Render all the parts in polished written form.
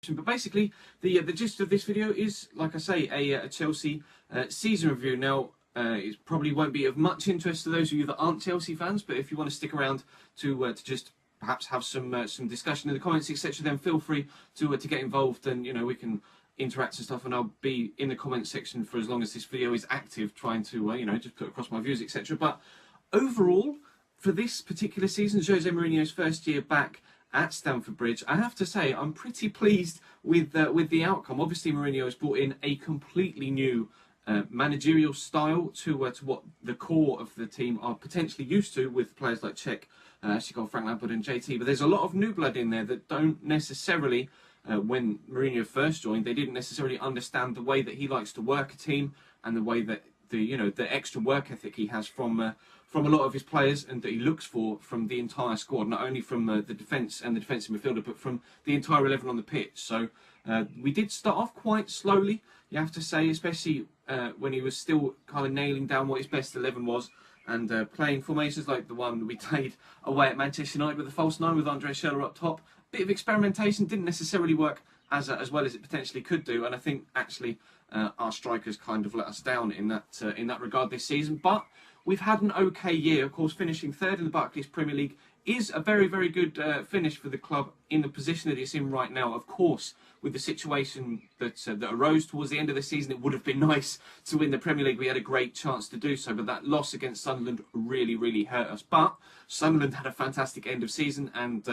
But basically, the gist of this video is, like I say, a Chelsea season review. Now, it probably won't be of much interest to those of you that aren't Chelsea fans, but if you want to stick around to just perhaps have some discussion in the comments, etc., then feel free to get involved, and we can interact and stuff. And I'll be in the comments section for as long as this video is active, trying to just put across my views, etc. But overall, for this particular season, Jose Mourinho's first year back at Stamford Bridge, I have to say I'm pretty pleased with the outcome. Obviously, Mourinho has brought in a completely new managerial style to what the core of the team are potentially used to, with players like Cech, actually got Frank Lampard and JT. But there's a lot of new blood in there that don't necessarily, when Mourinho first joined, they didn't necessarily understand the way that he likes to work a team and the way that the extra work ethic he has from a lot of his players, and that he looks for from the entire squad, not only from the defence and the defensive midfielder, but from the entire 11 on the pitch. So we did start off quite slowly, you have to say, especially when he was still kind of nailing down what his best 11 was, and playing formations like the one we played away at Manchester United with the false nine with Andre Schürrle up top. Bit of experimentation, didn't necessarily work as well as it potentially could do, and I think actually our strikers kind of let us down in that regard this season. But we've had an okay year. Of course, finishing third in the Barclays Premier League is a very, very good finish for the club in the position that it's in right now. Of course, with the situation that arose towards the end of the season, it would have been nice to win the Premier League. We had a great chance to do so, but that loss against Sunderland really, really hurt us. But Sunderland had a fantastic end of season, and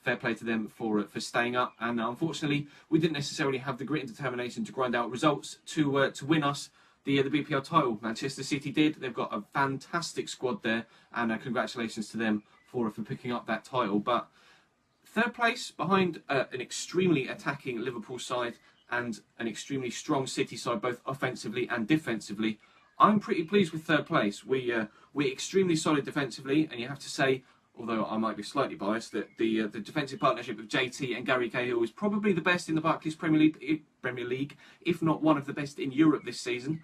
fair play to them for staying up. And unfortunately, we didn't necessarily have the grit and determination to grind out results to win us the BPL title. Manchester City did. They've got a fantastic squad there, and congratulations to them for picking up that title. But third place behind an extremely attacking Liverpool side and an extremely strong City side, both offensively and defensively. I'm pretty pleased with third place. We're extremely solid defensively, and you have to say, although I might be slightly biased, that the defensive partnership of JT and Gary Cahill is probably the best in the Barclays Premier League, if not one of the best in Europe this season.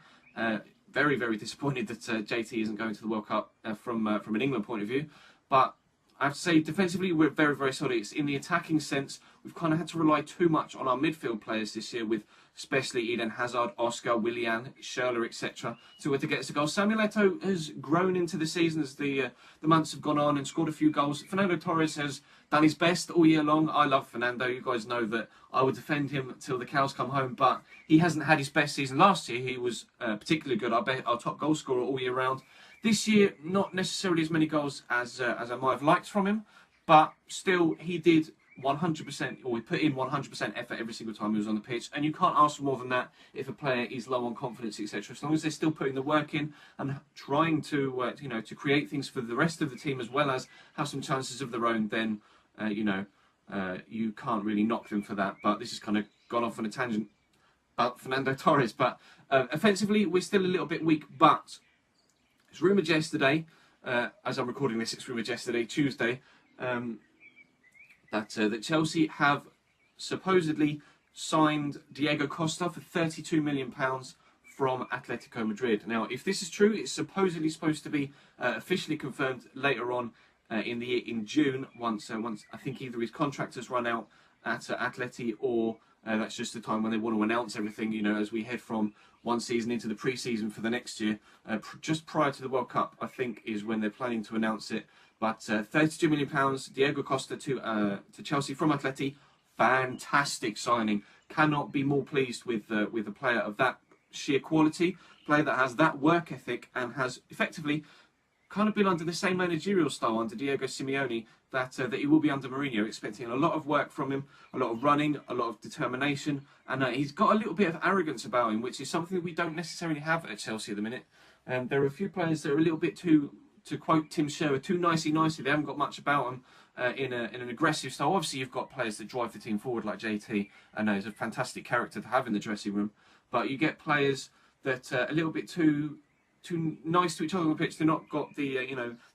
Very, very disappointed that JT isn't going to the World Cup from an England point of view. But I have to say, defensively, we're very, very solid. It's in the attacking sense, we've kind of had to rely too much on our midfield players this year, with especially Eden Hazard, Oscar, Willian, Schürrle, etc. to get us a goal. Samuel Eto'o has grown into the season as the months have gone on and scored a few goals. Fernando Torres has done his best all year long. I love Fernando. You guys know that I would defend him till the cows come home, but he hasn't had his best season last year. He was particularly good, our top goal scorer all year round. This year, not necessarily as many goals as I might have liked from him, but still, he did 100%, or he put in 100% effort every single time he was on the pitch, and you can't ask for more than that if a player is low on confidence, etc. As long as they're still putting the work in and trying to to create things for the rest of the team, as well as have some chances of their own, then you can't really knock them for that. But this has kind of gone off on a tangent about Fernando Torres. But offensively, we're still a little bit weak, but it's rumoured yesterday, as I'm recording this, it's rumoured yesterday, Tuesday, that Chelsea have supposedly signed Diego Costa for £32 million from Atletico Madrid. Now, if this is true, it's supposedly supposed to be officially confirmed later on in June, once I think either his contract has run out at Atleti, or that's just the time when they want to announce everything, as we head from one season into the pre-season for the next year. Just prior to the World Cup, I think, is when they're planning to announce it. But £32 million, Diego Costa to Chelsea from Atleti, fantastic signing. Cannot be more pleased with a player of that sheer quality, player that has that work ethic and has effectively kind of been under the same managerial style under Diego Simeone that he will be under Mourinho. Expecting a lot of work from him, a lot of running, a lot of determination, and he's got a little bit of arrogance about him, which is something that we don't necessarily have at Chelsea at the minute. There are a few players that are a little bit too, to quote Tim Sherwood, too nicey. They haven't got much about them in an aggressive style. Obviously, you've got players that drive the team forward like JT, and he's a fantastic character to have in the dressing room. But you get players that are a little bit too nice to each other on the pitch. They're not got the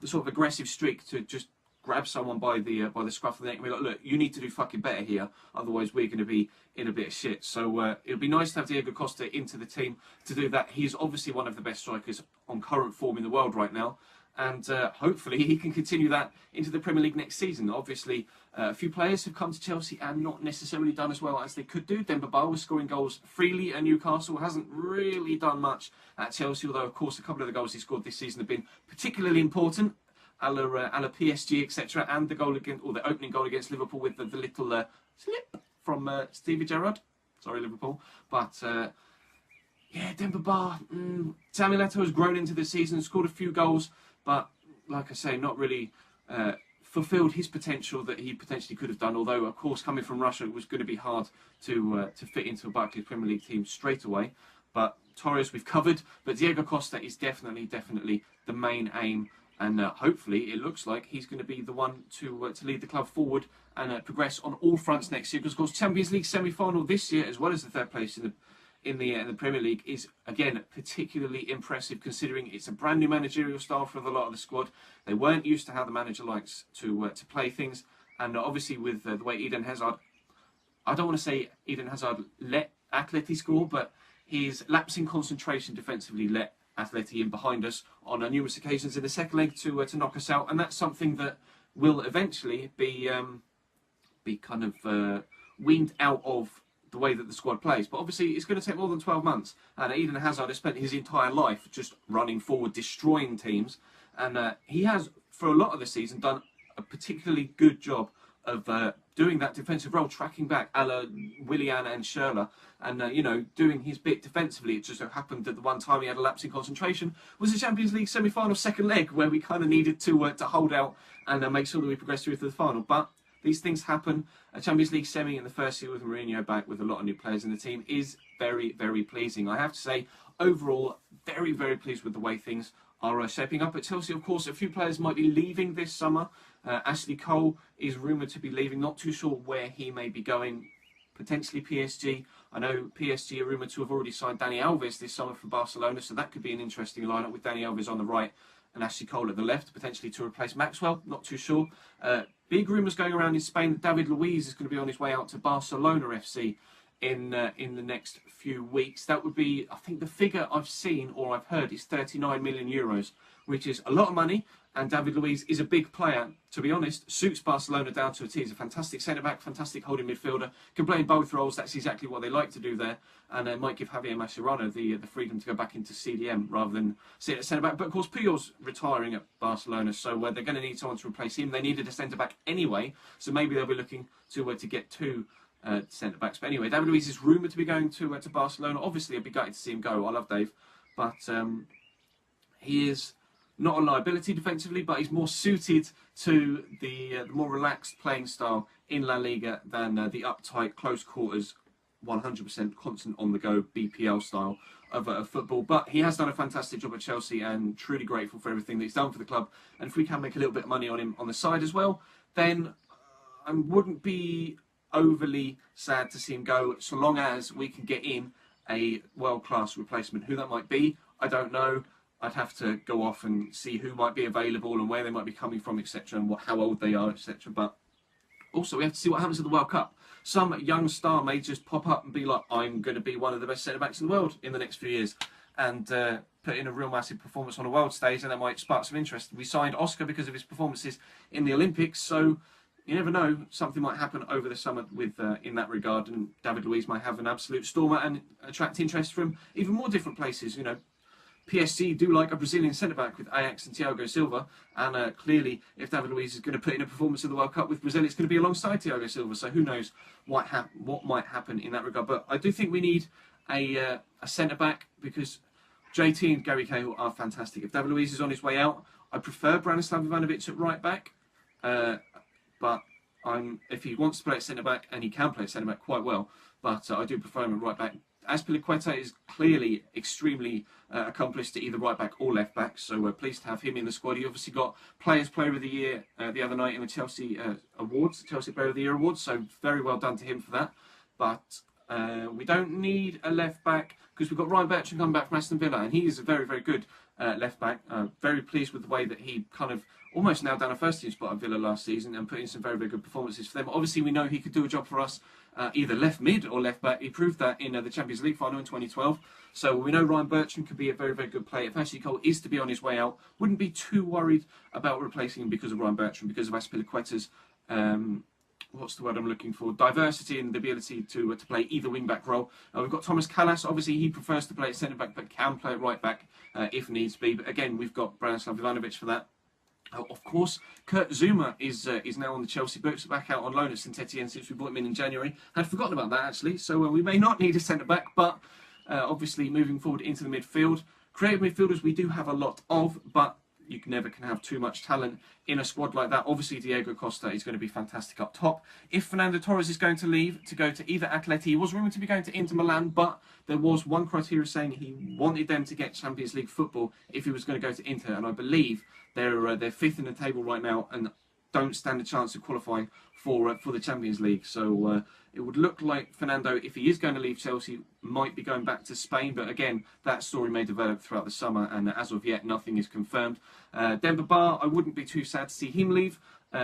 the sort of aggressive streak to just grab someone by the scruff of the neck and be like, look, you need to do fucking better here, otherwise we're going to be in a bit of shit. So it'll be nice to have Diego Costa into the team to do that. He's obviously one of the best strikers on current form in the world right now. and hopefully he can continue that into the Premier League next season. Obviously, a few players have come to Chelsea and not necessarily done as well as they could do. Demba Ba was scoring goals freely at Newcastle, hasn't really done much at Chelsea, although of course a couple of the goals he scored this season have been particularly important, a la PSG, etc., and the goal against, or the opening goal against Liverpool with the little slip from Stevie Gerrard. Sorry, Liverpool, but. Yeah, Demba Ba. Samuel Eto'o has grown into the season, scored a few goals, but like I say, not really fulfilled his potential that he potentially could have done. Although, of course, coming from Russia, it was going to be hard to fit into a Barclays Premier League team straight away. But Torres we've covered, but Diego Costa is definitely the main aim, and hopefully it looks like he's going to be the one to lead the club forward and progress on all fronts next year. Because, of course, Champions League semi-final this year, as well as the third place in the Premier League, is again particularly impressive, considering it's a brand new managerial style for a lot of the squad. They weren't used to how the manager likes to play things, and obviously with the way Eden Hazard, I don't want to say Eden Hazard let Atleti score, but his lapsing concentration defensively let Atleti in behind us on numerous occasions in the second leg to knock us out, and that's something that will eventually be kind of weaned out of the way that the squad plays. But obviously it's going to take more than 12 months, and Eden Hazard has spent his entire life just running forward, destroying teams, and he has for a lot of the season done a particularly good job of doing that defensive role, tracking back a la Willian and Schürrle, and you know, doing his bit defensively. It just so happened that the one time he had a lapse in concentration was the Champions League semi-final second leg, where we kind of needed to hold out and make sure that we progressed through to the final. But these things happen. A Champions League semi in the first year with Mourinho back with a lot of new players in the team is very, very pleasing. I have to say, overall, very, very pleased with the way things are shaping up at Chelsea. Of course, a few players might be leaving this summer. Ashley Cole is rumoured to be leaving. Not too sure where he may be going. Potentially PSG. I know PSG are rumoured to have already signed Dani Alves this summer for Barcelona, so that could be an interesting lineup with Dani Alves on the right and Ashley Cole at the left, potentially to replace Maxwell. Not too sure. Big rumours going around in Spain that David Luiz is going to be on his way out to Barcelona FC in the next few weeks. That would be, I think the figure I've seen or I've heard is 39 million euros, which is a lot of money. And David Luiz is a big player, to be honest, suits Barcelona down to a T. He's a fantastic centre-back, fantastic holding midfielder, can play in both roles. That's exactly what they like to do there. And it might give Javier Mascherano the freedom to go back into CDM rather than sit at centre-back. But of course, Puyol's retiring at Barcelona, so they're going to need someone to replace him. They needed a centre-back anyway, so maybe they'll be looking to get two centre-backs. But anyway, David Luiz is rumoured to be going to Barcelona. Obviously, I'd be gutted to see him go. I love Dave. But he is not a liability defensively, but he's more suited to the more relaxed playing style in La Liga than the uptight, close quarters, 100% constant on the go BPL style of football. But he has done a fantastic job at Chelsea, and truly grateful for everything that he's done for the club. And if we can make a little bit of money on him on the side as well, then I wouldn't be overly sad to see him go, so long as we can get in a world-class replacement. Who that might be, I don't know. I'd have to go off and see who might be available and where they might be coming from, etc., and how old they are, etc. But also, we have to see what happens at the World Cup. Some young star may just pop up and be like, I'm going to be one of the best centre-backs in the world in the next few years, and put in a real massive performance on a world stage, and that might spark some interest. We signed Oscar because of his performances in the Olympics, so you never know, something might happen over the summer with in that regard, and David Luiz might have an absolute stormer and attract interest from even more different places. You know, PSG do like a Brazilian centre-back with Ajax and Thiago Silva, and clearly if David Luiz is going to put in a performance in the World Cup with Brazil, it's going to be alongside Thiago Silva, so who knows what might happen in that regard. But I do think we need a centre-back, because JT and Gary Cahill are fantastic. If David Luiz is on his way out, I prefer Branislav Ivanovic at right-back, but if he wants to play at centre-back, and he can play at centre-back quite well, but I do prefer him at right-back. Azpilicueta is clearly extremely accomplished at either right back or left back, so we're pleased to have him in the squad. He obviously got Player of the Year the other night in the Chelsea Awards, Chelsea Player of the Year Awards, so very well done to him for that. But we don't need a left back, because we've got Ryan Bertrand coming back from Aston Villa, and he is a very, very good left back. Very pleased with the way that he kind of almost nailed down a first team spot at Villa last season and put in some very, very good performances for them. Obviously, we know he could do a job for us either left mid or left back. He proved that in the Champions League final in 2012. So we know Ryan Bertrand could be a very, very good player. If Ashley Cole is to be on his way out, wouldn't be too worried about replacing him because of Ryan Bertrand, because of Azpilicueta's what's the word I'm looking for? Diversity and the ability to play either wing-back role. We've got Thomas Callas. Obviously, he prefers to play at centre-back, but can play at right-back if needs be. But again, we've got Branislav Ivanovic for that. Of course, Kurt Zouma is now on the Chelsea books, back out on loan at Saint Etienne since we brought him in January. I'd forgotten about that, actually. So we may not need a centre-back, but obviously moving forward into the midfield. Creative midfielders we do have a lot of, but you never can have too much talent in a squad like that. Obviously, Diego Costa is going to be fantastic up top. If Fernando Torres is going to leave to go to either Atleti, he was rumoured to be going to Inter Milan, but there was one criteria saying he wanted them to get Champions League football if he was going to go to Inter, and I believe they're fifth in the table right now and don't stand a chance of qualifying for the Champions League. So it would look like Fernando, if he is going to leave Chelsea, might be going back to Spain. But again, that story may develop throughout the summer, and as of yet, nothing is confirmed. Demba Ba, I wouldn't be too sad to see him leave.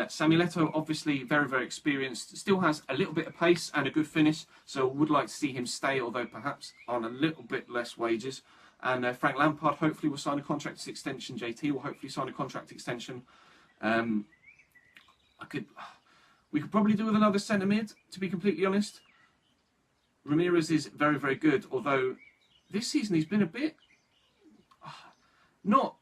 Samuel Eto'o, obviously very, very experienced, still has a little bit of pace and a good finish, so would like to see him stay, although perhaps on a little bit less wages. And Frank Lampard hopefully will sign a contract extension. JT will hopefully sign a contract extension. We could probably do with another centre mid, to be completely honest. Ramirez is very, very good, although this season he's been a bit, not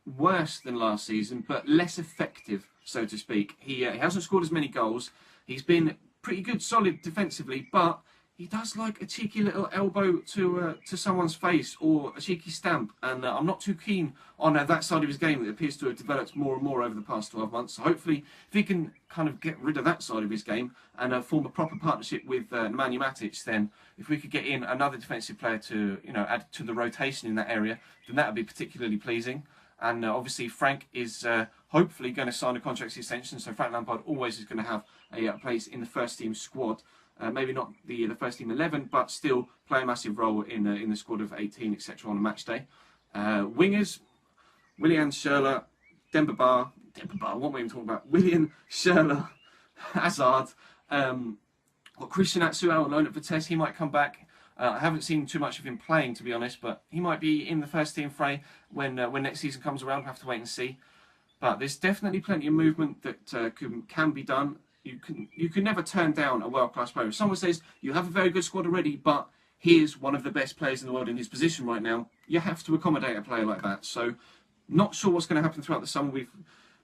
worse than last season, but less effective, so to speak. He hasn't scored as many goals. He's been pretty good, solid defensively, but he does like a cheeky little elbow to someone's face or a cheeky stamp, and I'm not too keen on that side of his game. It appears to have developed more and more over the past 12 months. So hopefully, if he can kind of get rid of that side of his game and form a proper partnership with Nemanja Matic, then if we could get in another defensive player to add to the rotation in that area, then that would be particularly pleasing. And obviously, Frank is hopefully going to sign a contract extension, so Frank Lampard always is going to have a place in the first team squad. Maybe not the first team 11, but still play a massive role in the squad of 18, etc. on a match day. Wingers, Willian Schürrle, Demba Ba, what am I even talking about? Willian Schürrle, Hazard, Christian Atsu on loan at Vitesse, he might come back. I haven't seen too much of him playing, to be honest, but he might be in the first team fray when next season comes around. We'll have to wait and see. But there's definitely plenty of movement that can be done. You can never turn down a world-class player. If someone says you have a very good squad already, but he is one of the best players in the world in his position right now, you have to accommodate a player like that. So, not sure what's going to happen throughout the summer. We've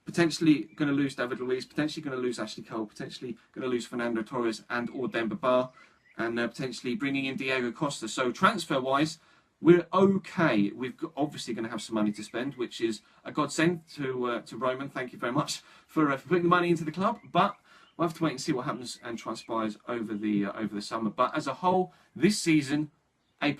potentially going to lose David Luiz, potentially going to lose Ashley Cole, potentially going to lose Fernando Torres and or Demba Ba, and potentially bringing in Diego Costa. So, transfer-wise, we're okay. We're obviously going to have some money to spend, which is a godsend to Roman. Thank you very much for putting the money into the club, but we'll have to wait and see what happens and transpires over the summer. But as a whole, this season, A++.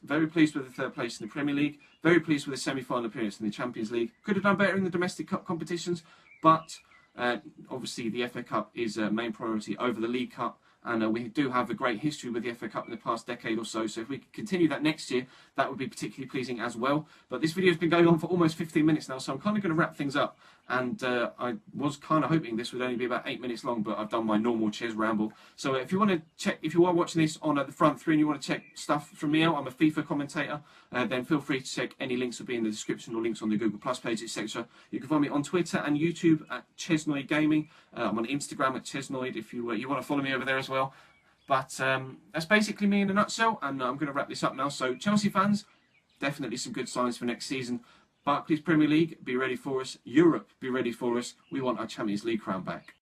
Very pleased with the third place in the Premier League. Very pleased with the semi-final appearance in the Champions League. Could have done better in the domestic cup competitions, but obviously the FA Cup is a main priority over the League Cup. And we do have a great history with the FA Cup in the past decade or so. So if we could continue that next year, that would be particularly pleasing as well. But this video has been going on for almost 15 minutes now, so I'm kind of going to wrap things up. And I was kind of hoping this would only be about 8 minutes long, but I've done my normal Ches ramble. So if you want to check, if you are watching this on TheFrontThree and you want to check stuff from me out, I'm a FIFA commentator, then feel free to check. Any links will be in the description or links on the Google Plus page, etc. You can find me on Twitter and YouTube at ChesnoidGaming. I'm on Instagram at Chesnoid if you want to follow me over there as well. But that's basically me in a nutshell, and I'm going to wrap this up now. So Chelsea fans, definitely some good signs for next season. Barclays Premier League, be ready for us. Europe, be ready for us. We want our Champions League crown back.